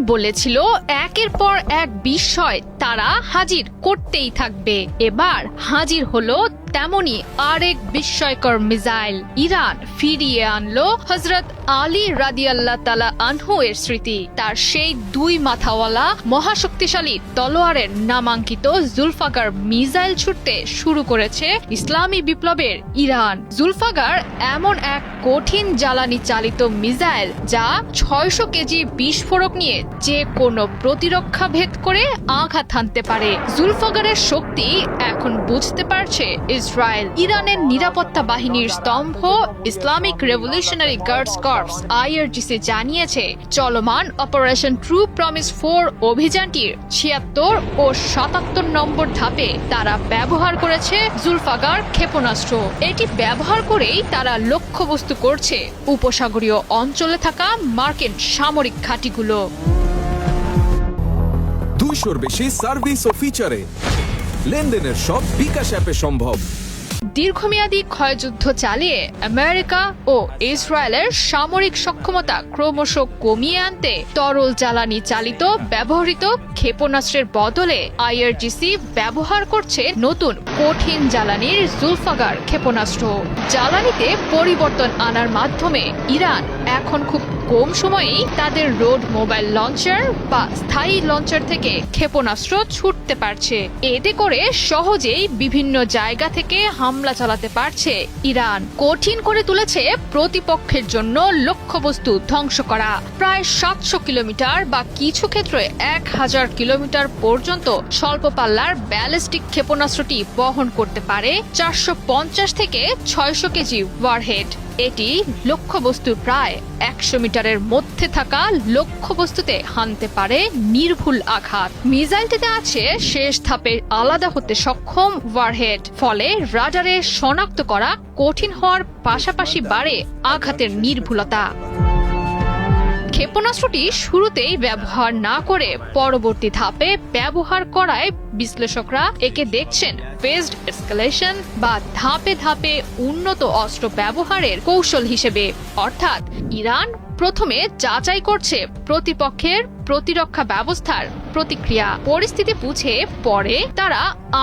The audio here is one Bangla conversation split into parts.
বলেছিল একের পর এক বিষয় তারা হাজির করতেই থাকবে। এবার হাজির হলো তেমনি আরেক বিস্ময়কর মিসাইল। ইরান ফিরিয়ে আনলো হযরত আলী রাদিয়াল্লাহু তাআলা আনহু এর স্মৃতি। তার সেই দুই মাথাওয়ালা মহাশক্তিশালী তলোয়ারের নামাঙ্কিত জুলফাকার মিসাইল ছুটতে শুরু করেছে ইসলামী বিপ্লবের ইরান। জুলফাকার এমন এক কঠিন জ্বালানি চালিত মিসাইল যা 600 কেজি বিস্ফোরক নিয়ে যে কোনো প্রতিরক্ষা ভেদ করে আঘাত হানতে পারে। জুলফাকারের শক্তি এখন বুঝতে পারছে ইসরায়েল। ইরানের নিরাপত্তা বাহিনীর স্তম্ভ Islamic revolutionary guards corps IRGC জানিয়েছে চলমান অপারেশন ট্রু প্রমিস 4 অভিযানটির 76 ও 77 নম্বর ধাপে তারা ব্যবহার করেছে জুলফাকার ক্ষেপণাস্ত্র। এটি ব্যবহার করেই তারা লক্ষ্যবস্তু করছে উপসাগরীয় অঞ্চলে থাকা মার্কিন সামরিক ঘাঁটিগুলো। 200-র বেশি সার্ভিস ও ফিচারে লেনদেনের সব বিকাশ অ্যাপে সম্ভব। দীর্ঘমেয়াদী ক্ষয়যুদ্ধ চালিয়ে আমেরিকা ও ইসরায়েলের সামরিক সক্ষমতা ক্রমশ কমিয়ে আনতে তরল জ্বালানি চালিত ব্যবহৃত ক্ষেপণাস্ত্রের বদলে IRGC ব্যবহার করছে নতুন কঠিন জ্বালানির জুলফাকার ক্ষেপণাস্ত্র। জ্বালানিতে পরিবর্তন আনার মাধ্যমে ইরান এখন খুব কম সময়েই তাদের রোড মোবাইল লঞ্চার বা স্থায়ী লঞ্চার থেকে ক্ষেপণাস্ত্র ছুটতে পারছে। এতে করে সহজেই বিভিন্ন জায়গা থেকে হামলা চালাতে পারছে ইরান। কঠিন করে তুলেছে প্রতিপক্ষের জন্য লক্ষ্যবস্তু ধ্বংস করা। প্রায় 700 কিলোমিটার বা কিছু ক্ষেত্রে 1000 কিলোমিটার পর্যন্ত স্বল্প পাল্লার ব্যালিস্টিক ক্ষেপণাস্ত্রটি বহন করতে পারে 450 থেকে 600 কেজি ওয়ারহেড। এটি লক্ষ্যবস্তুর প্রায় 100 মিটারের মধ্যে থাকা লক্ষ্যবস্তুতে হানতে পারে নির্ভুল আঘাত। মিসাইলটিতে আছে শেষ ধাপে আলাদা হতে সক্ষম ওয়ারহেড, ফলে রাডারে শনাক্ত করা কঠিন হওয়ার পাশাপাশি বাড়ে আঘাতের নির্ভুলতা। ক্ষেপণাস্ত্রটি শুরুতেই ব্যবহার না করে পরবর্তী ধাপে ব্যবহার করায় বিশ্লেষকরা একে দেখছেন ফেজড এসকেলেশন বা ধাপে ধাপে উন্নত অস্ত্র ব্যবহারের কৌশল হিসেবে। অর্থাৎ ইরান প্রথমে যাচাই করছে প্রতিপক্ষের প্রতিরক্ষা ব্যবস্থার প্রতিক্রিয়া। পরিস্থিতি বুঝে পরে তারা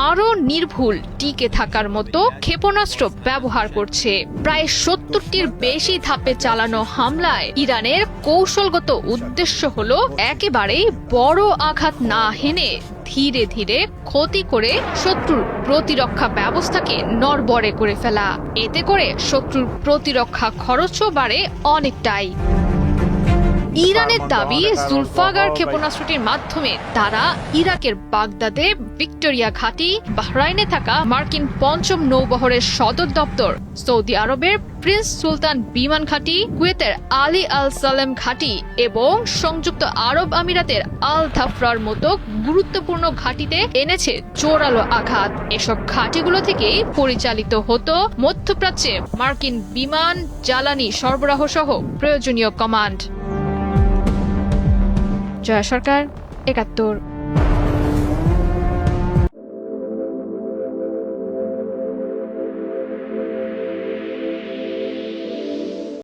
আরো নির্ভুল টিকে থাকার মতো ক্ষেপণাস্ত্র ব্যবহার করছে। প্রায় 70টির বেশি ধাপে চালানো হামলায় ইরানের কৌশলগত উদ্দেশ্য হলো একেবারেই বড় আঘাত না হেনে ধীরে ধীরে ক্ষতি করে শত্রুর প্রতিরক্ষা ব্যবস্থাকে নড়বড়ে করে ফেলা। এতে করে শত্রুর প্রতিরক্ষা খরচও বাড়ে অনেকটাই। ইরানের দাবি জুলফাকার ক্ষেপণাস্ত্রটির মাধ্যমে তারা ইরাকের বাগদাদে ভিক্টোরিয়া ঘাঁটি, বাহরাইনে থাকা মার্কিন ৫ম নৌবহরের সদর দপ্তর, সৌদি আরবের প্রিন্স সুলতান বিমান ঘাঁটি, কুয়েতের আলী আল সালেম ঘাঁটি এবং সংযুক্ত আরব আমিরাতের আল ধাফরার মতো গুরুত্বপূর্ণ ঘাঁটিতে এনেছে জোরালো আঘাত। এসব ঘাঁটিগুলো থেকেই পরিচালিত হতো মধ্যপ্রাচ্যে মার্কিন বিমান জ্বালানি সরবরাহ সহ প্রয়োজনীয় কমান্ড। জয়া সরকার, ৭১।